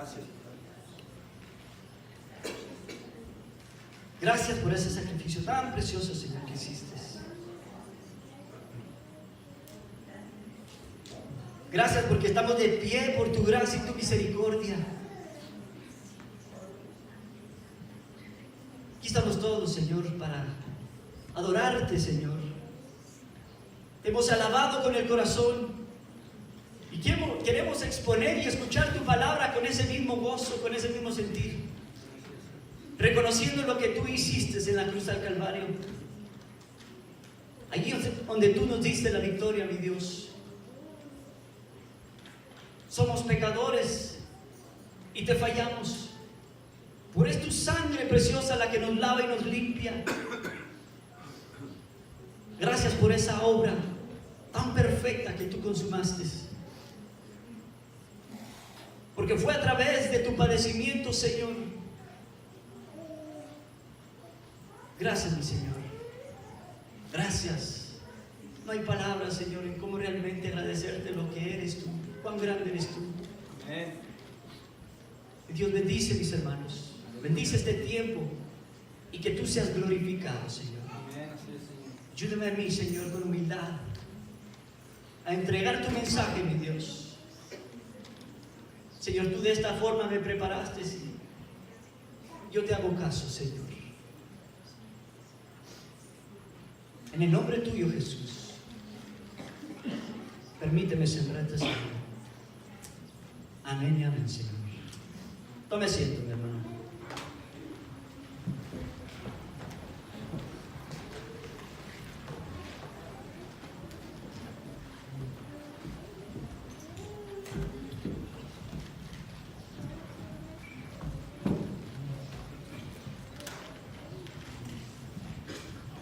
Gracias. Gracias por ese sacrificio tan precioso, Señor, que hiciste. Gracias porque estamos de pie por tu gracia y tu misericordia. Aquí estamos todos, Señor, para adorarte, Señor. Te hemos alabado con el corazón y queremos exponer y escuchar tu palabra con ese mismo gozo, con ese mismo sentir, reconociendo lo que tú hiciste en la cruz del Calvario. Allí donde tú nos diste la victoria, mi Dios. Somos pecadores y te fallamos, pero es tu sangre preciosa la que nos lava y nos limpia. Gracias por esa obra tan perfecta que tú consumaste, porque fue a través de tu padecimiento, Señor. Gracias, mi Señor. Gracias. No hay palabras, Señor, en cómo realmente agradecerte lo que eres tú, cuán grande eres tú. Amén. Dios bendice, mis hermanos. Bendice este tiempo y que tú seas glorificado, Señor. Amén. Así es, Señor. Ayúdame a mí, Señor, con humildad a entregar tu mensaje, mi Dios. Señor, tú de esta forma me preparaste, y yo te hago caso, Señor. En el nombre tuyo, Jesús, permíteme sembrar esta semilla. Amén y amén, Señor. Tome asiento, mi hermano.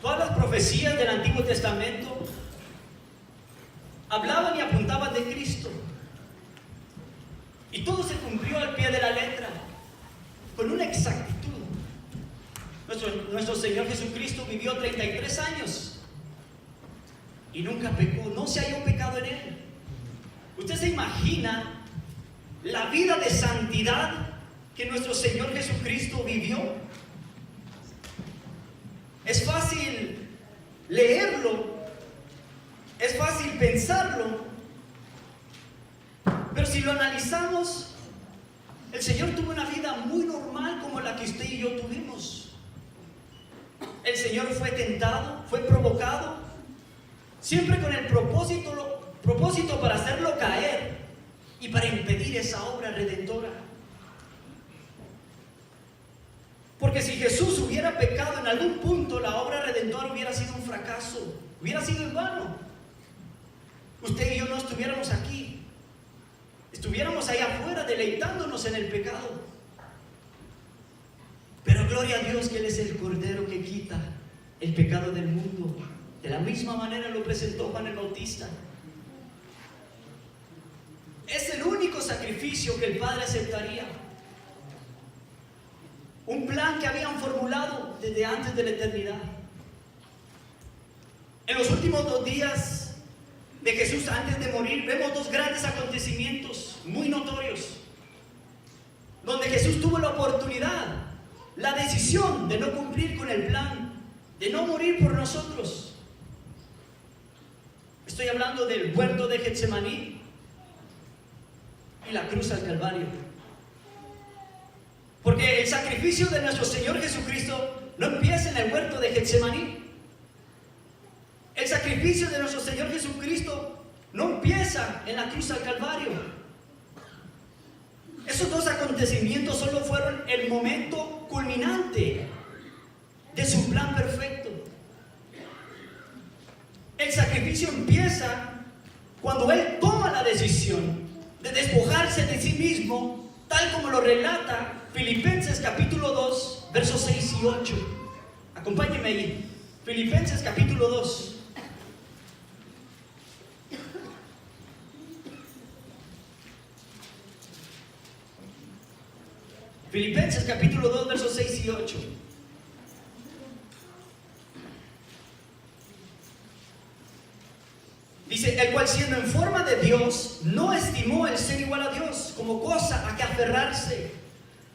Todas las profecías del Antiguo Testamento hablaban y apuntaban de Cristo. Y todo se cumplió al pie de la letra, con una exactitud. Nuestro Señor Jesucristo vivió 33 años y nunca pecó, no se halló pecado en Él. ¿Usted se imagina la vida de santidad que nuestro Señor Jesucristo vivió? Es fácil leerlo, es fácil pensarlo, pero si lo analizamos, el Señor tuvo una vida muy normal como la que usted y yo tuvimos. El Señor fue tentado, fue provocado, siempre con el propósito para hacerlo caer y para impedir esa obra redentora. Porque si Jesús hubiera pecado en algún punto, la obra redentora hubiera sido un fracaso, hubiera sido en vano. Usted y yo no estuviéramos aquí, estuviéramos ahí afuera deleitándonos en el pecado. Pero gloria a Dios que Él es el Cordero que quita el pecado del mundo. De la misma manera lo presentó Juan el Bautista. Es el único sacrificio que el Padre aceptaría. Un plan que habían formulado desde antes de la eternidad. En los últimos 2 días de Jesús antes de morir, vemos 2 grandes acontecimientos muy notorios, donde Jesús tuvo la oportunidad, la decisión de no cumplir con el plan, de no morir por nosotros. Estoy hablando del huerto de Getsemaní y la cruz al Calvario. Porque el sacrificio de nuestro Señor Jesucristo no empieza en el huerto de Getsemaní. El sacrificio de nuestro Señor Jesucristo no empieza en la cruz al Calvario. Esos 2 acontecimientos solo fueron el momento culminante de su plan perfecto. El sacrificio empieza cuando Él toma la decisión de despojarse de sí mismo, tal como lo relata Filipenses capítulo 2, versos 6 y 8. Acompáñenme ahí. Filipenses capítulo 2. Filipenses capítulo 2, versos 6 y 8. Dice, el cual cual siendo en forma de Dios, no estimó el ser igual a Dios como cosa a que aferrarse,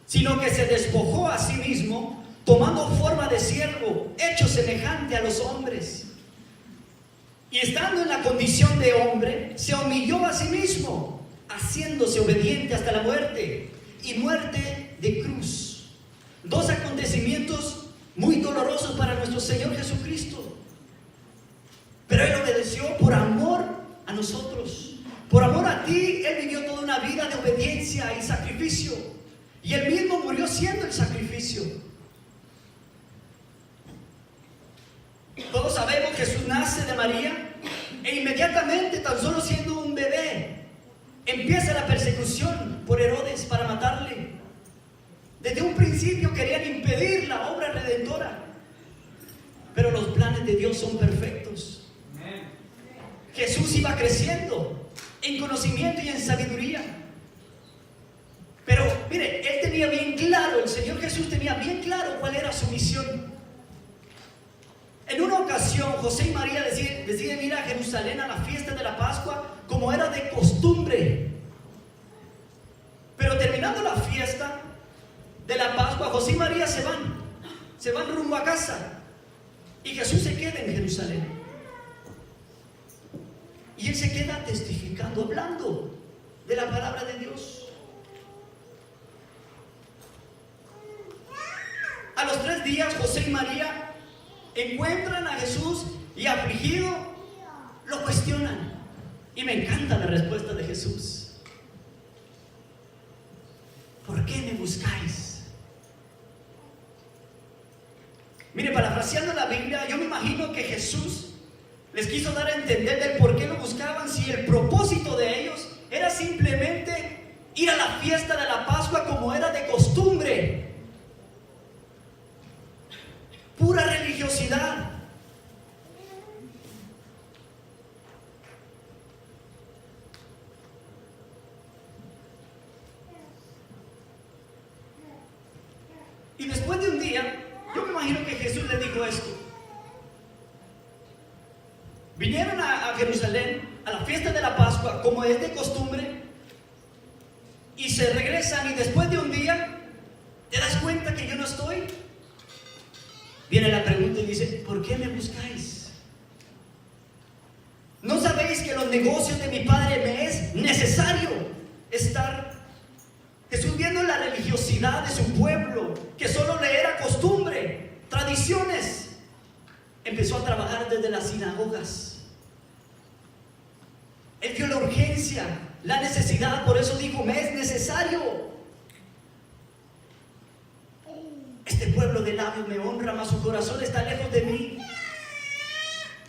sino que se despojó a sí mismo, tomando forma de siervo, hecho semejante a los hombres. Y estando en la condición de hombre, se humilló a sí mismo, haciéndose obediente hasta la muerte, y muerte de cruz. Dos acontecimientos muy dolorosos para nuestro Señor Jesucristo. Pero Él obedeció por amor a nosotros. Por amor a ti, Él vivió toda una vida de obediencia y sacrificio. Y Él mismo murió siendo el sacrificio. Todos sabemos que Jesús nace de María e inmediatamente, tan solo siendo un bebé, empieza la persecución por Herodes para matarle. Desde un principio querían impedir la obra redentora. Pero los planes de Dios son perfectos. Jesús iba creciendo en conocimiento y en sabiduría. Pero mire, Él tenía bien claro, el Señor Jesús tenía bien claro cuál era su misión. En una ocasión, José y María deciden ir a Jerusalén a la fiesta de la Pascua como era de costumbre. Pero terminando la fiesta de la Pascua, José y María se van rumbo a casa. Y Jesús se queda en Jerusalén. Y Él se queda testificando, hablando de la palabra de Dios. A los 3 días, José y María encuentran a Jesús y afligido lo cuestionan. Y me encanta la respuesta de Jesús. ¿Por qué me buscáis? Mire, parafraseando la Biblia, yo me imagino que Jesús les quiso dar a entender del por qué lo buscaban, si el propósito de ellos era simplemente ir a la fiesta de la Pascua como era de costumbre. Pura religiosidad. Y después de un día, yo me imagino que Jesús les dijo esto. Vinieron a Jerusalén a la fiesta de la Pascua como es de costumbre y se regresan, y después de un día te das cuenta que yo no estoy. Viene la pregunta y dice: ¿por qué me buscáis? ¿No sabéis que en los negocios de mi Padre me es necesario estar? Jesús, viendo la religiosidad de su pueblo, que solo le era costumbre, tradiciones, empezó a trabajar desde las sinagogas. Él vio la urgencia, la necesidad, por eso dijo: me es necesario. Este pueblo de labios me honra, mas su corazón está lejos de mí.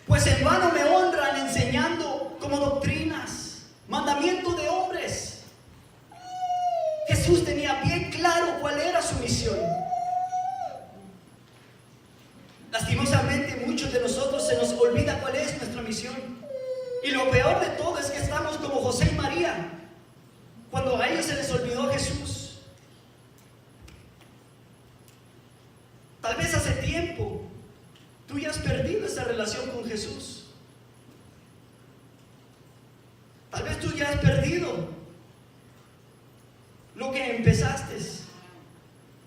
Pues en vano me honran enseñando como doctrinas, mandamientos de hombres. Jesús tenía bien claro cuál era su misión. Lastimosamente, muchos de nosotros se nos olvida cuál es nuestra misión. Y lo peor de todo es que estamos como José y María, cuando a ellos se les olvidó Jesús. Tal vez hace tiempo tú ya has perdido esa relación con Jesús. Tal vez tú ya has perdido lo que empezaste.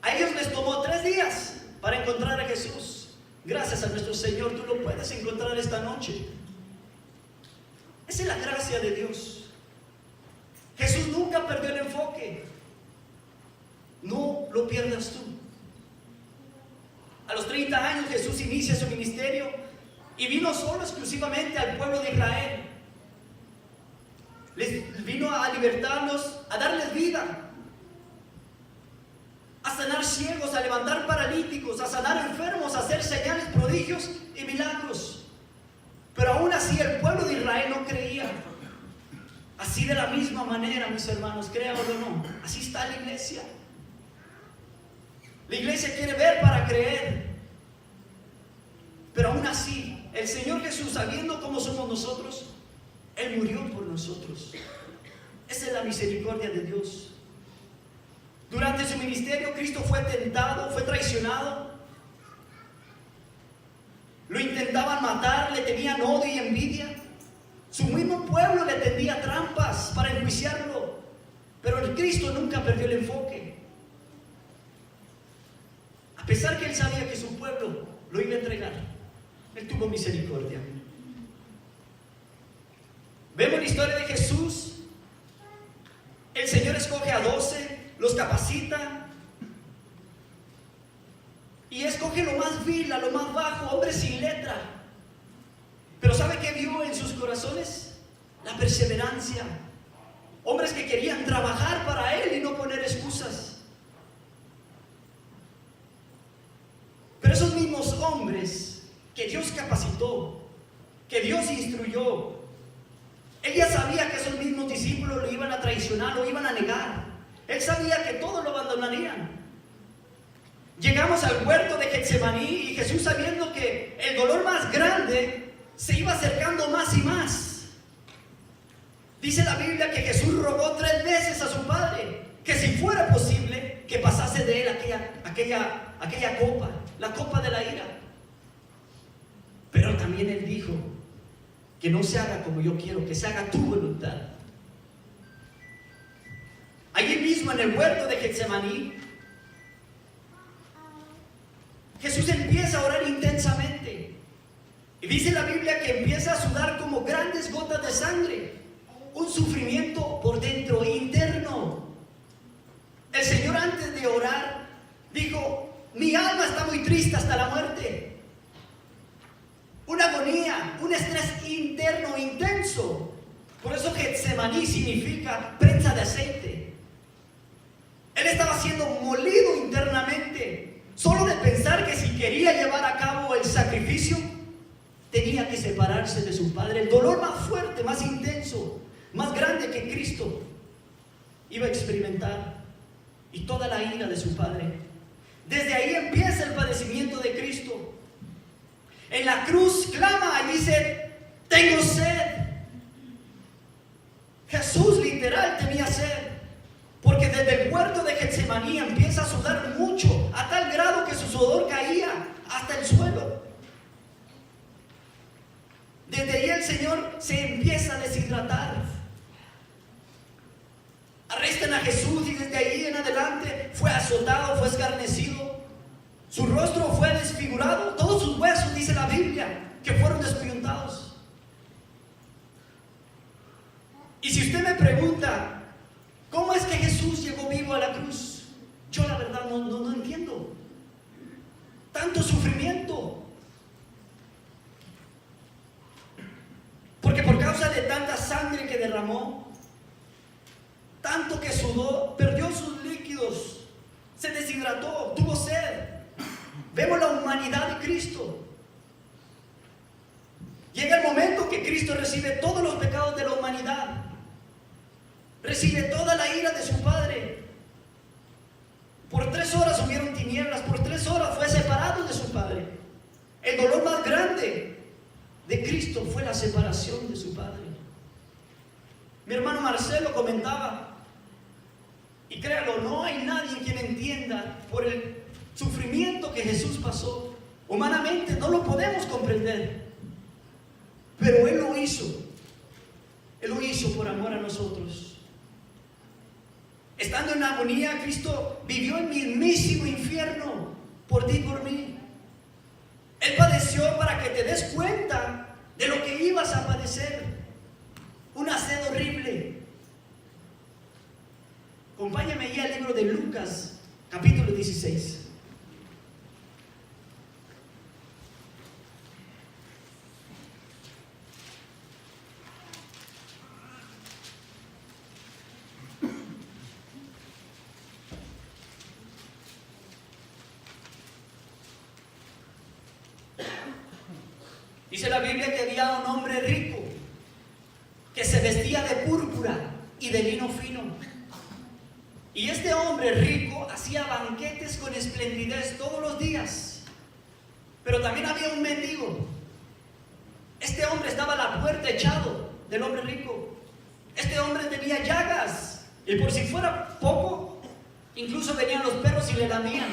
A ellos les tomó 3 días para encontrar a Jesús. Gracias a nuestro Señor, tú lo puedes encontrar esta noche. Esa es la gracia de Dios. Jesús nunca perdió el enfoque. No lo pierdas tú. A los 30 años Jesús inicia su ministerio y vino solo exclusivamente al pueblo de Israel. Les vino a libertarlos, a darles vida, a sanar ciegos, a levantar paralíticos, a sanar enfermos, a hacer señales, prodigios y milagros. Pero aún así el pueblo de Israel no creía. Así de la misma manera, mis hermanos, créanlo o no, así está la iglesia. La iglesia quiere ver para creer. Pero aún así, el Señor Jesús, sabiendo cómo somos nosotros, Él murió por nosotros. Esa es la misericordia de Dios. Durante su ministerio, Cristo fue tentado, fue traicionado. Lo intentaban matar, le tenían odio y envidia. Su mismo pueblo le tendía trampas para enjuiciarlo, pero el Cristo nunca perdió el enfoque. A pesar que él sabía que su pueblo lo iba a entregar, él tuvo misericordia. Vemos la historia de Jesús. El Señor escoge a 12, los capacita y escoge lo más vil, a lo más bajo, hombres sin letra. Pero ¿sabe qué vio en sus corazones? La perseverancia. Hombres que querían trabajar para Él y no poner excusas. Pero esos mismos hombres que Dios capacitó, que Dios instruyó, Él ya sabía que esos mismos discípulos lo iban a traicionar, lo iban a negar. Él sabía que todos lo abandonarían. Llegamos al huerto de Getsemaní y Jesús, sabiendo que el dolor más grande se iba acercando más y más. Dice la Biblia que Jesús rogó 3 veces a su Padre que si fuera posible que pasase de él aquella copa, la copa de la ira. Pero también él dijo que no se haga como yo quiero, que se haga tu voluntad. Allí mismo en el huerto de Getsemaní, Jesús empieza a orar intensamente. Y dice la Biblia que empieza a sudar como grandes gotas de sangre. Un sufrimiento por dentro, interno. El Señor, antes de orar, dijo: mi alma está muy triste hasta la muerte. Una agonía, un estrés interno intenso. Por eso Getsemaní significa prensa de aceite. Él estaba siendo molido internamente. Solo de pensar que si quería llevar a cabo el sacrificio, tenía que separarse de su Padre. El dolor más fuerte, más intenso, más grande que Cristo iba a experimentar, y toda la ira de su Padre. Desde ahí empieza el padecimiento de Cristo. En la cruz clama y dice: tengo sed. Jesús literal tenía sed, porque desde el huerto de Getsemaní empieza a sudar mucho, a tal grado que su sudor caía hasta el suelo. Desde ahí el Señor se empieza a deshidratar. Arrestan a Jesús y desde ahí en adelante fue azotado, fue escarnecido. Su rostro fue desfigurado, todos sus huesos, dice la Biblia, que fueron descoyuntados. Y si usted me pregunta, ¿cómo es que Jesús llegó vivo a la cruz? Yo la verdad no entiendo. Tanto sufrimiento. Porque por causa de tanta sangre que derramó, tanto que sudó, perdió sus líquidos, se deshidrató, tuvo sed. Vemos la humanidad de Cristo. Llega el momento que Cristo recibe todos los pecados de la humanidad. Recibe toda la ira de su Padre. Por 3 horas hubieron tinieblas, por 3 horas fue separado de su Padre. El dolor más grande de Cristo fue la separación de su Padre. Mi hermano Marcelo comentaba, y créalo, no hay nadie quien entienda por el sufrimiento que Jesús pasó. Humanamente no lo podemos comprender, pero Él lo hizo. Él lo hizo por amor a nosotros. Estando en agonía, Cristo vivió el mismísimo infierno por ti y por mí. Él padeció para que te des cuenta de lo que ibas a padecer. Una sed horrible. Acompáñame ahí al libro de Lucas, capítulo 16. Dice la Biblia que había un hombre rico que se vestía de púrpura y de lino fino. Y este hombre rico hacía banquetes con esplendidez todos los días. Pero también había un mendigo. Este hombre estaba a la puerta echado del hombre rico. Este hombre tenía llagas, y por si fuera poco, incluso venían los perros y le lamían.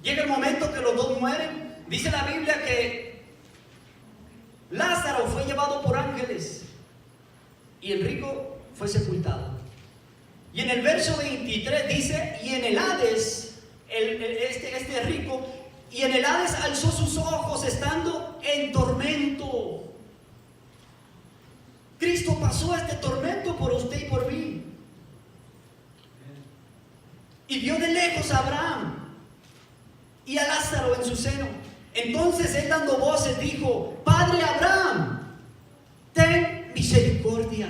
Llega el momento que los dos mueren. Dice la Biblia que Lázaro fue llevado por ángeles y el rico fue sepultado. Y en el verso 23 dice, y en el Hades, este rico, y en el Hades alzó sus ojos estando en tormento. Cristo pasó este tormento por usted y por mí. Y vio de lejos a Abraham y a Lázaro en su seno. Entonces él, dando voces, dijo: Padre Abraham, ten misericordia.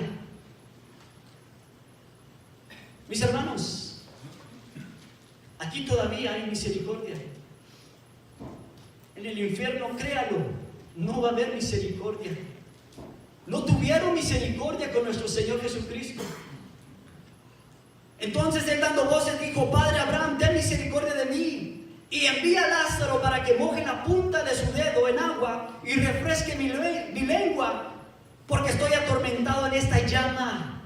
Mis hermanos, aquí todavía hay misericordia. En el infierno, créalo, no va a haber misericordia. No tuvieron misericordia con nuestro Señor Jesucristo. Entonces él, dando voces, dijo: Padre Abraham, ten misericordia de mí, y envía a Lázaro para que moje la punta de su dedo en agua y refresque mi lengua, porque estoy atormentado en esta llama.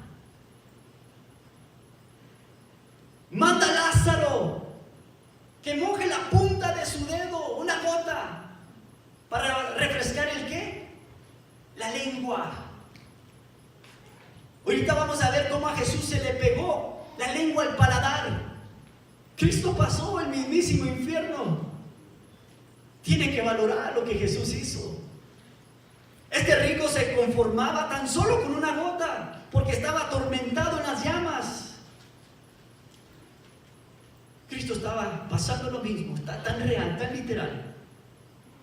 Manda a Lázaro que moje la punta de su dedo, una gota, para refrescar ¿el qué? La lengua. Ahorita vamos a ver cómo a Jesús se le pegó la lengua al paladar. Cristo pasó el mismísimo infierno. Tiene que valorar lo que Jesús hizo. Este rico se conformaba tan solo con una gota, porque estaba atormentado en las llamas. Cristo estaba pasando lo mismo, está tan real, tan literal.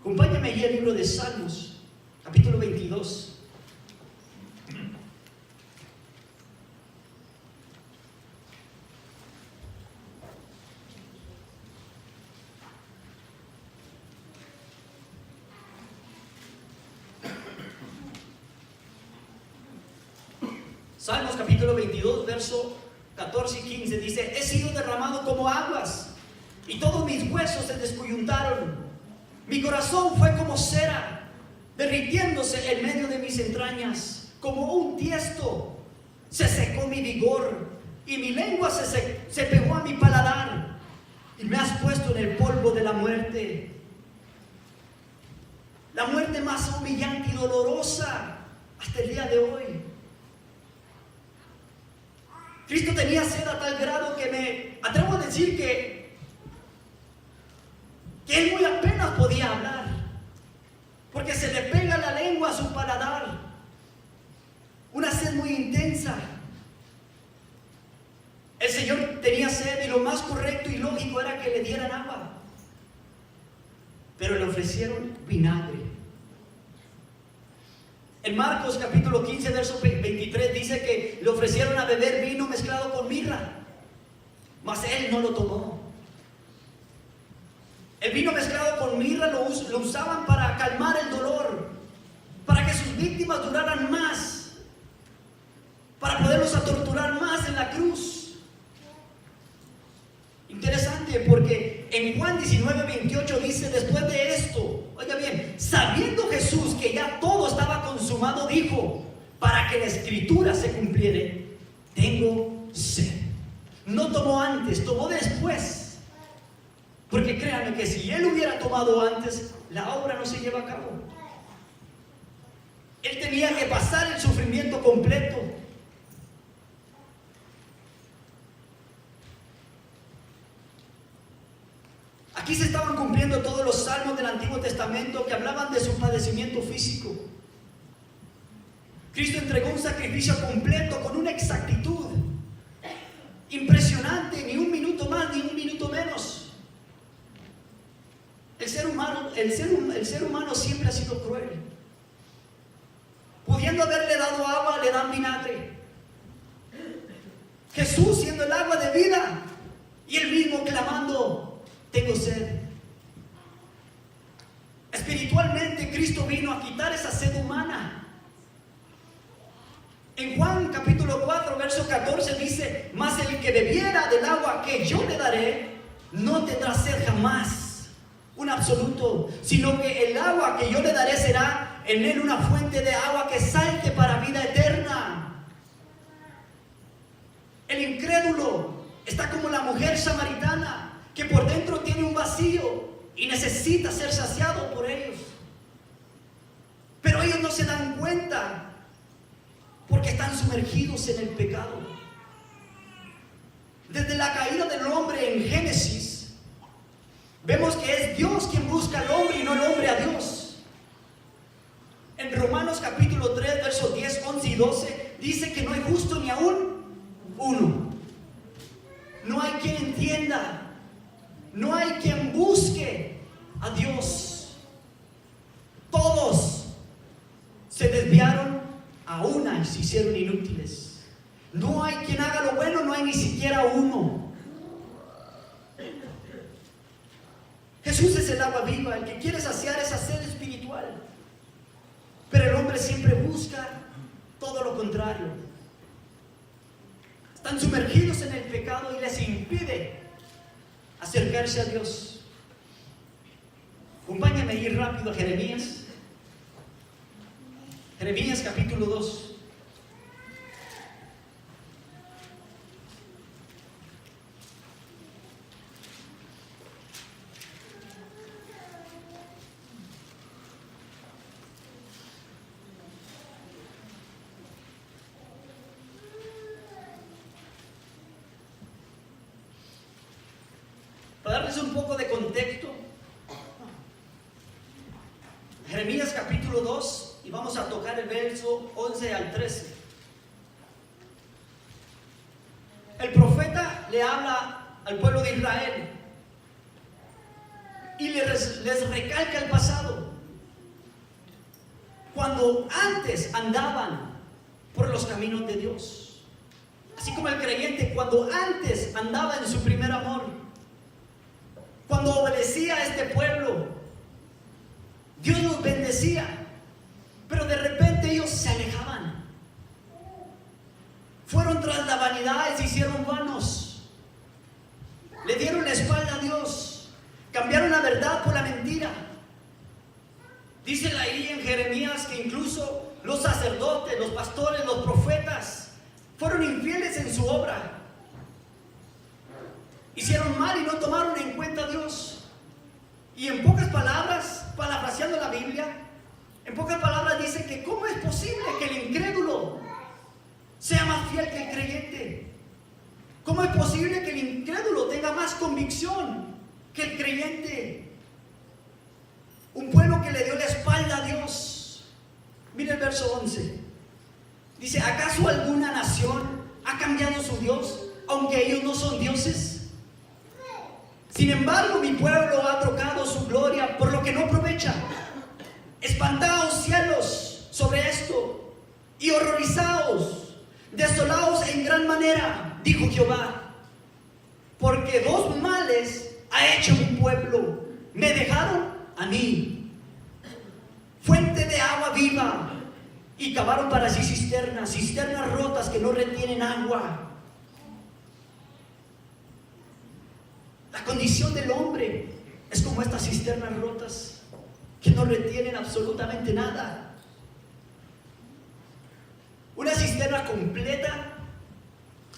Acompáñame ahí al libro de Salmos, capítulo 22. Salmos capítulo 22, verso 14 y 15 dice: He sido derramado como aguas, y todos mis huesos se descoyuntaron. Mi corazón fue como cera, derritiéndose en medio de mis entrañas. Como un tiesto se secó mi vigor, y mi lengua se pegó a mi paladar. Y me has puesto en el polvo de la muerte más humillante y dolorosa hasta el día de hoy. Cristo tenía sed a tal grado que me atrevo a decir que él muy apenas podía hablar, porque se le pega la lengua a su paladar. Una sed muy intensa. El Señor tenía sed y lo más correcto y lógico era que le dieran agua, pero le ofrecieron vinagre. En Marcos capítulo 15, verso 23 dice que le ofrecieron a beber vino mezclado con mirra, mas él no lo tomó. El vino mezclado con mirra lo usaban para calmar el dolor, para que sus víctimas duraran más, para poderlos a torturar más en la cruz. Interesante, porque en Juan 19:28 dice: después de esto, oiga bien, sabiendo Jesús que ya todo estaba consumado, dijo: para que la escritura se cumpliere, tengo sed. No tomó antes, tomó después, porque créanme que si él hubiera tomado antes, la obra no se lleva a cabo. Él tenía que pasar el sufrimiento completo. Aquí se estaban cumpliendo todos los salmos del Antiguo Testamento que hablaban de su padecimiento físico. Cristo entregó un sacrificio completo con una exactitud impresionante, ni un minuto más ni un minuto menos. El ser humano siempre ha sido cruel. Pudiendo haberle dado agua, le dan vinagre. Jesús siendo el agua de vida, y él mismo clamando: tengo sed. Espiritualmente, Cristo vino a quitar esa sed humana. En Juan capítulo 4, verso 14 dice: mas el que bebiera del agua que yo le daré, no tendrá sed jamás, un absoluto, sino que el agua que yo le daré será en él una fuente de agua que salte para vida eterna. El incrédulo está como la mujer samaritana, que por dentro tiene un vacío y necesita ser saciado por ellos. Pero ellos no no se dan cuenta porque están sumergidos en el pecado. Desde la caída del hombre en Génesis, vemos que es Dios quien busca al hombre y no el hombre a Dios. En Romanos capítulo 3, versos 10, 11 y 12, dice que no hay justo ni aún uno. No hay quien entienda, no hay quien busque a Dios. Todos se desviaron a una y se hicieron inútiles. No hay quien haga lo bueno, no hay ni siquiera uno. Jesús es el agua viva, el que quiere saciar esa sed espiritual. Pero el hombre siempre busca todo lo contrario. Están sumergidos en el pecado y les impide acercarse a Dios. Acompáñame a ir rápido a Jeremías. Jeremías capítulo 2. Para darles un poco de contexto, Jeremías capítulo 2, y vamos a tocar el verso 11 al 13. El profeta le habla al pueblo de Israel y les recalca el pasado. Cuando antes andaban por los caminos de Dios, así como el creyente cuando antes andaba en su primer amor, cuando obedecía a este pueblo, Dios los bendecía, pero de repente ellos se alejaban. Fueron tras la vanidad y se hicieron vanos. Le dieron la espalda a Dios. Cambiaron la verdad por la mentira. Dice ahí en Jeremías que incluso los sacerdotes, los pastores, los profetas fueron infieles en su obra. Hicieron mal y no tomaron en cuenta a Dios. Y en pocas palabras, parafraseando la Biblia, en pocas palabras dice que ¿cómo es posible que el incrédulo sea más fiel que el creyente? ¿Cómo es posible que el incrédulo tenga más convicción que el creyente? Un pueblo que le dio la espalda a Dios. Mira el verso 11. Dice, ¿acaso alguna nación ha cambiado su Dios, aunque ellos no son dioses? Sin embargo, mi pueblo ha trocado su gloria por lo que no aprovecha. Espantaos, cielos, sobre esto, y horrorizaos, desolaos en gran manera, dijo Jehová, porque dos males ha hecho mi pueblo. Me dejaron a mí, fuente de agua viva, y cavaron para sí cisternas, cisternas rotas que no retienen agua. La condición del hombre es como estas cisternas rotas que no retienen absolutamente nada. Una cisterna completa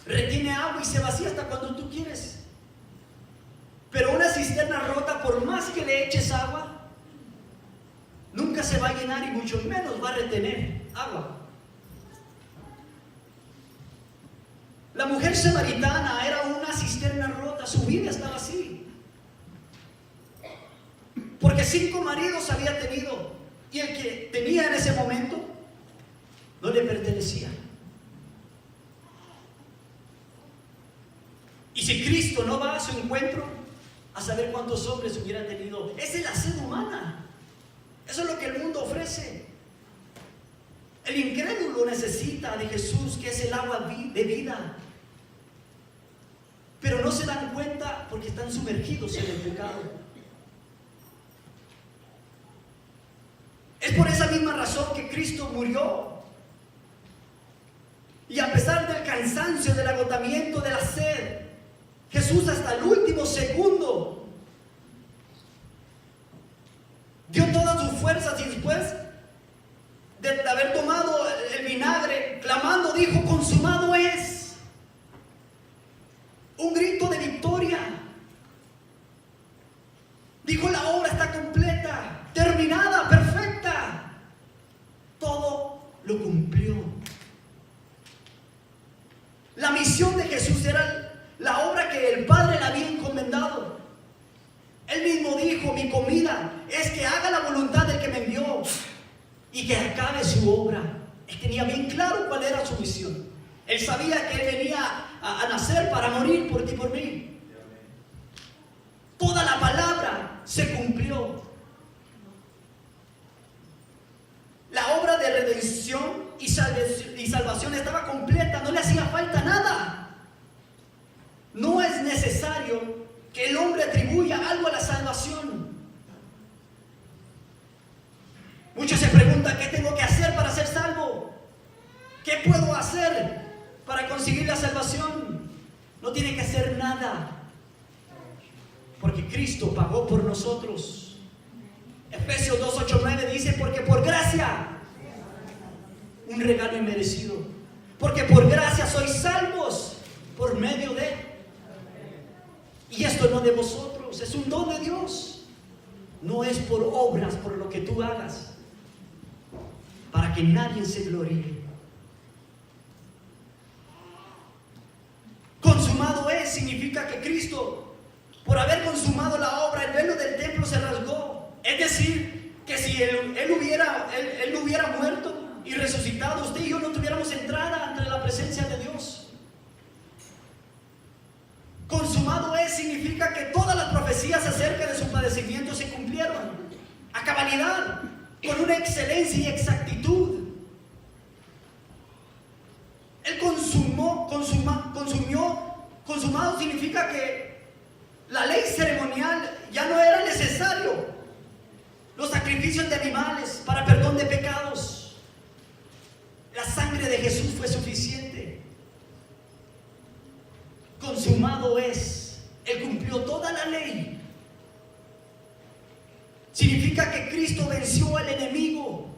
retiene agua y se vacía hasta cuando tú quieres. Pero una cisterna rota, por más que le eches agua, nunca se va a llenar y mucho menos va a retener agua. La mujer samaritana era una cisterna rota, su vida estaba así. Porque 5 maridos había tenido y el que tenía en ese momento no le pertenecía. Y si Cristo no va a su encuentro, a saber cuántos hombres hubiera tenido. Esa es la sed humana. Eso es lo que el mundo ofrece. El incrédulo necesita de Jesús, que es el agua de vida. Pero no se dan cuenta porque están sumergidos en el pecado. Es por esa misma razón que Cristo murió. Y a pesar del cansancio, del agotamiento, de la sed, Jesús hasta el último segundo dio todas sus fuerzas y después de haber tomado el vinagre, clamando, dijo, consumado es. Un grito de victoria. Dijo, la obra está completa, terminada, perfecta. Jesús era la obra que el Padre le había encomendado. Él mismo dijo: mi comida es que haga la voluntad del que me envió y que acabe su obra. Él tenía bien claro cuál era su misión. Él sabía que Él venía a nacer para morir por ti y por mí. Toda la palabra se cumplió. La obra de redención y salvación estaba completa, no le hacía falta nada. No es necesario que el hombre atribuya algo a la salvación. Muchos se preguntan: ¿qué tengo que hacer para ser salvo? ¿Qué puedo hacer para conseguir la salvación? No tiene que hacer nada, porque Cristo pagó por nosotros. Efesios 2, 8, 9 dice: porque por gracia, un regalo inmerecido, porque por gracia sois salvos por medio de, y esto no de vosotros, es un don de Dios, no es por obras, por lo que tú hagas, para que nadie se gloríe. Consumado es significa que Cristo, por haber consumado la obra, el velo del templo se rasgó. Es decir, que si él hubiera muerto y resucitado, usted y yo no tuviéramos entrada ante la presencia de Dios. Consumado es significa que todas las profecías acerca de su padecimiento se cumplieron a cabalidad, con una excelencia y exactitud. Él consumado significa que la ley ceremonial ya no era necesario. Los sacrificios de animales para perdón de pecados, la sangre de Jesús fue suficiente. Consumado es, Él cumplió toda la ley. Significa que Cristo venció al enemigo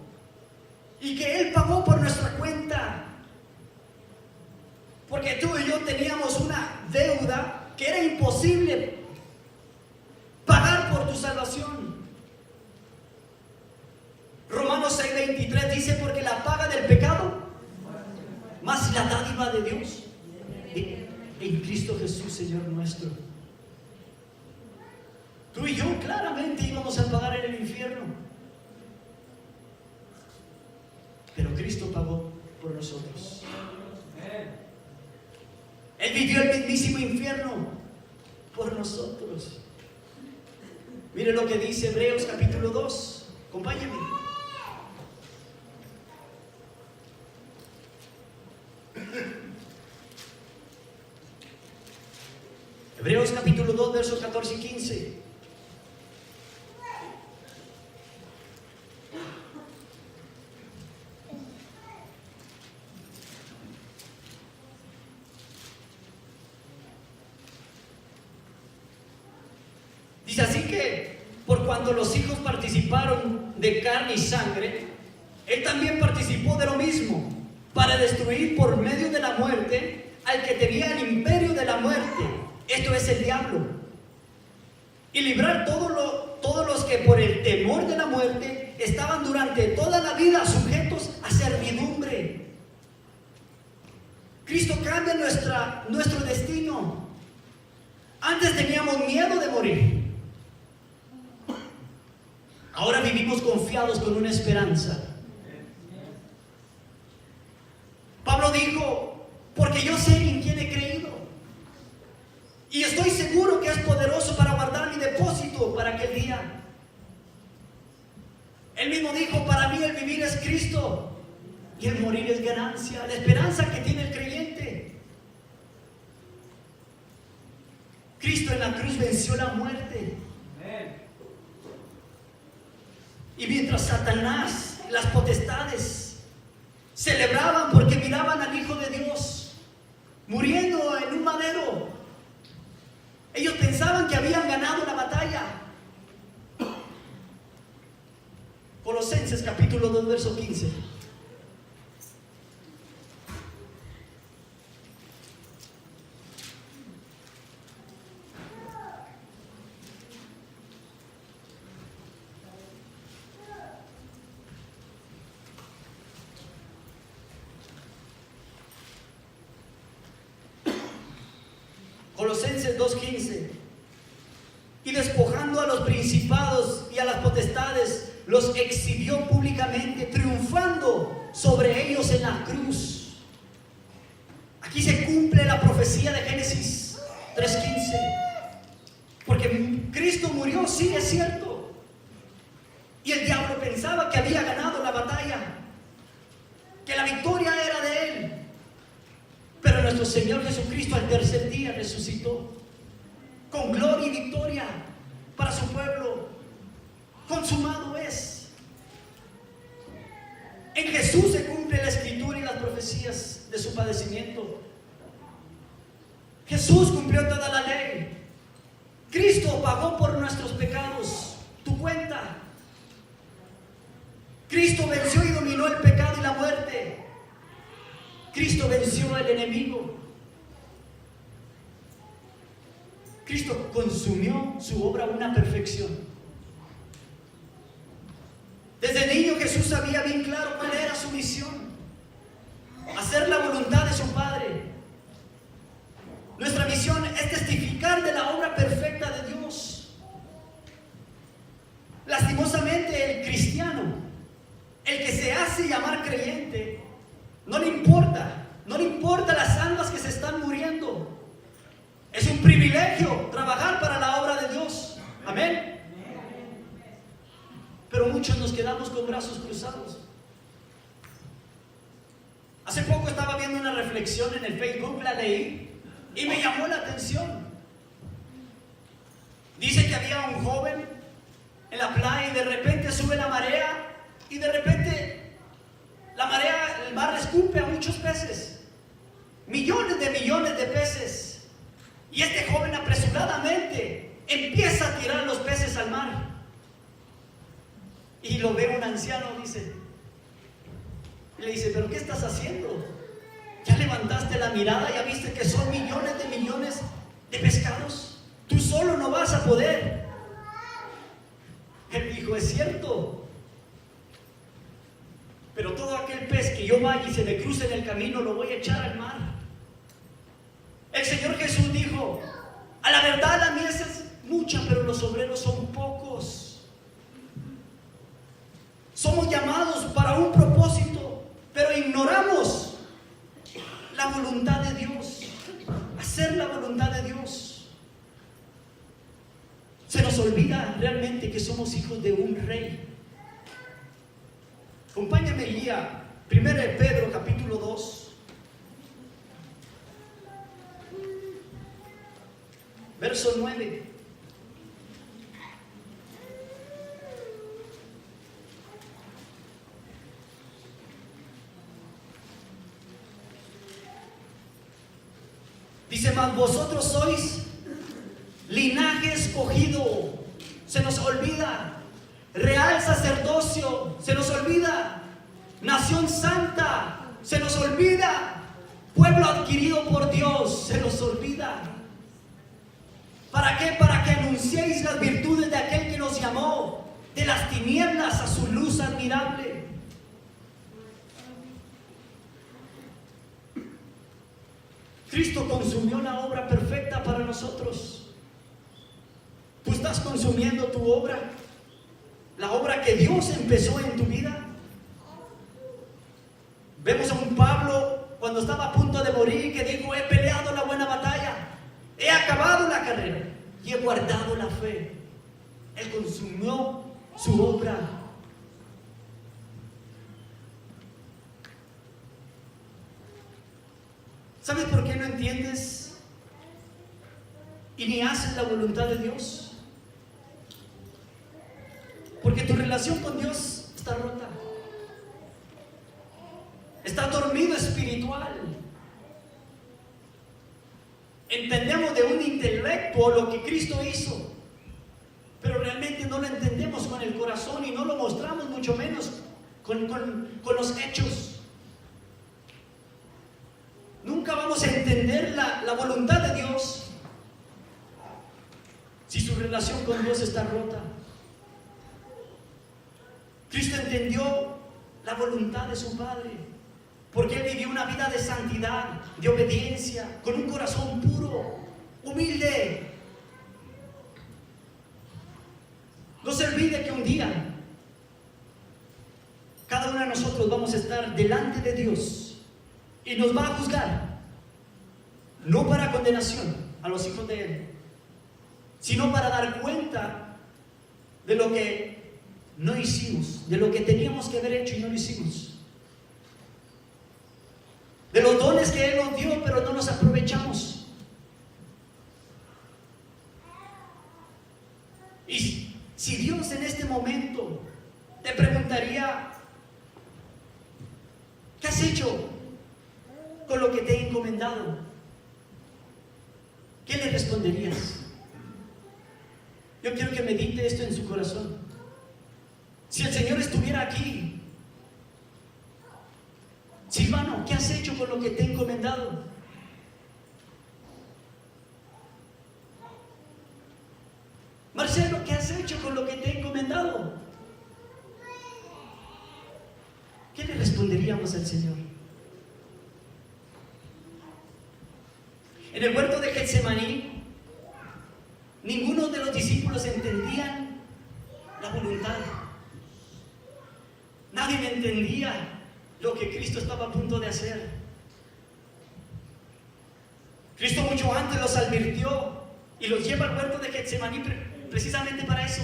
y que Él pagó por nuestra cuenta. Porque tú y yo teníamos una deuda que era imposible pagar por tu salvación. Romanos 6:23 dice: porque la paga del pecado, más la dádiva de Dios en Cristo Jesús, Señor nuestro. Tú y yo claramente íbamos a pagar en el infierno, pero Cristo pagó por nosotros. Él vivió el mismísimo infierno por nosotros. Mire lo que dice Hebreos capítulo 2. Acompáñenme. Hebreos capítulo 2, versos 14 y 15. Dice así que, por cuanto los hijos participaron de carne y sangre, Él también participó de lo mismo, para destruir por medio de la muerte al que tenía el imperio de la muerte, esto es el diablo, y librar todos los que por el temor de la muerte estaban durante toda la vida sujetos a servidumbre. Cristo cambia nuestro destino. Antes teníamos miedo de morir, ahora vivimos confiados con una esperanza. Pablo dijo: porque yo sé en quién he creído y estoy seguro que es poderoso para guardar mi depósito para aquel día. Él mismo dijo: para mí el vivir es Cristo y el morir es ganancia. La esperanza que tiene el creyente. Cristo en la cruz venció la muerte. Y mientras Satanás, las potestades, celebraban porque miraban al Hijo de Dios muriendo en un madero, ellos pensaban que habían ganado la batalla. Colosenses capítulo 2, verso 15. Colosenses 2:15. Y despojando a los principados y a las potestades, los exhibió públicamente, triunfando sobre ellos en la cruz. Aquí se cumple la profecía de Génesis 3:15. Porque Cristo murió, sí, es cierto. Y el diablo pensaba que había ganado la batalla, que la victoria era de él. Pero nuestro Señor Jesucristo al tercer día resucitó con gloria y victoria para su pueblo. Consumado es. En Jesús se cumple la escritura y las profecías de su padecimiento. Jesús cumplió toda la ley. Cristo pagó por nuestros pecados, tu cuenta. Cristo venció y dominó el pecado y la muerte. Cristo venció al enemigo. Cristo consumió su obra a una perfección. Desde niño Jesús sabía bien claro cuál era su misión: hacer la voluntad de su Padre. Nuestra misión es testificar de la obra perfecta de Dios. Lastimosamente el cristiano, el que se hace llamar creyente, no le importa las almas que se están muriendo. Es un privilegio trabajar para la obra de Dios. Amén. Pero muchos nos quedamos con brazos cruzados. Hace poco estaba viendo una reflexión en el Facebook, la leí y me llamó la atención. Dice que había un joven en la playa y de repente sube la marea y de repente la marea, el mar escupe a muchos peces, millones de peces. Y este joven apresuradamente empieza a tirar los peces al mar. Y lo ve un anciano, dice. Y le dice: ¿pero qué estás haciendo? ¿Ya levantaste la mirada? ¿Ya viste que son millones de pescados? Tú solo no vas a poder. Él dijo: es cierto. Pero todo aquel pez que yo vaya y se me cruce en el camino, lo voy a echar al mar. El Señor Jesús dijo: a la verdad la mies es mucha, pero los obreros son pocos. Somos llamados para un propósito, pero ignoramos la voluntad de Dios. Hacer la voluntad de Dios. Se nos olvida realmente que somos hijos de un rey. Acompáñame allí a 1 Pedro capítulo 2. Verso 9. Dice: mas vosotros sois linaje escogido. Se nos olvida. Real sacerdocio. Se nos olvida. Nación santa. Se nos olvida. Pueblo adquirido por Dios. Se nos olvida. ¿Para qué? Para que anunciéis las virtudes de aquel que nos llamó de las tinieblas a su luz admirable. Cristo consumió la obra perfecta para nosotros. ¿Tú estás consumiendo tu obra? La obra que Dios empezó en tu vida. Vemos a un Pablo cuando estaba a punto de morir que dijo: he peleado la buena batalla, he acabado la carrera y he guardado la fe. Él consumió su obra. ¿Sabes por qué no entiendes y ni haces la voluntad de Dios? Porque tu relación con Dios está rota. Está dormido espiritual. Entendemos de un intelecto lo que Cristo hizo, pero realmente no lo entendemos con el corazón y no lo mostramos, mucho menos con los hechos. Nunca vamos a entender la voluntad de Dios si su relación con Dios está rota. Cristo entendió la voluntad de su Padre, porque Él vivió una vida de santidad, de obediencia, con un corazón puro, olvide que un día cada uno de nosotros vamos a estar delante de Dios y nos va a juzgar, no para condenación a los hijos de Él, sino para dar cuenta de lo que no hicimos, de lo que teníamos que haber hecho y no lo hicimos, de los dones que Él nos dio pero no los aprovechamos. Y si Dios en este momento te preguntaría: ¿qué has hecho con lo que te he encomendado?, ¿qué le responderías? Yo quiero que medite esto en su corazón. Si el Señor estuviera aquí: Silvano, ¿qué has hecho con lo que te he encomendado? Marcelo, ¿qué has hecho con lo que te he encomendado? ¿Qué le responderíamos al Señor? En el huerto de Getsemaní, ninguno de los discípulos entendían la voluntad. Nadie entendía lo que Cristo estaba a punto de hacer. Cristo mucho antes los advirtió y los lleva al huerto de Getsemaní precisamente para eso,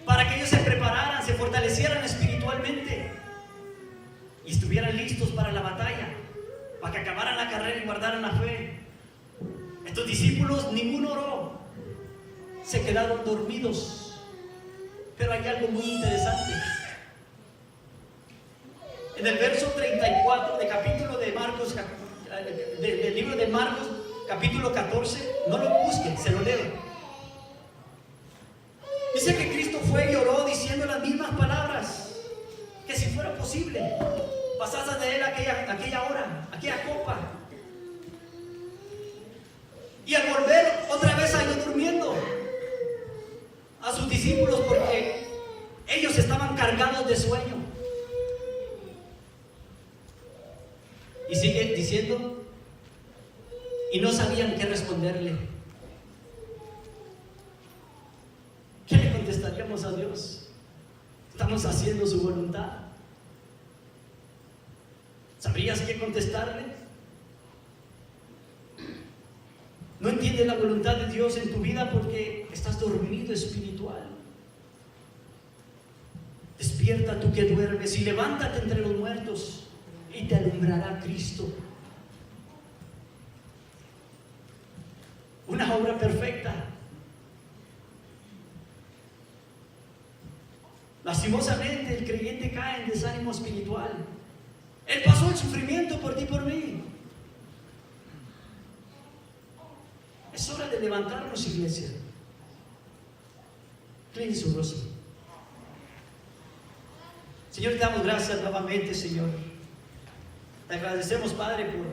para que ellos se prepararan, se fortalecieran espiritualmente y estuvieran listos para la batalla, para que acabaran la carrera y guardaran la fe. Estos discípulos, ninguno oró, se quedaron dormidos. Pero hay algo muy interesante. En el verso 34 del capítulo de Marcos, del libro de Marcos, capítulo 14, no lo busquen, se lo leo. Dice que Cristo fue y oró diciendo las mismas palabras, que si fuera posible pasase de él aquella hora, aquella copa. Y al volver otra vez halló durmiendo a sus discípulos, porque ellos estaban cargados de sueño. Y sigue diciendo, y no sabían qué responderle. ¿Qué le contestaríamos a Dios? ¿Estamos haciendo su voluntad? ¿Sabrías qué contestarle? No entiendes la voluntad de Dios en tu vida porque estás dormido espiritual. Despierta tú que duermes y levántate entre los muertos y te alumbrará Cristo. Una obra perfecta. Lastimosamente el creyente cae en desánimo espiritual. Él pasó el sufrimiento por ti y por mí. Es hora de levantarnos, iglesia. Incline su rostro. Señor, te damos gracias nuevamente, Señor. Te agradecemos, Padre, por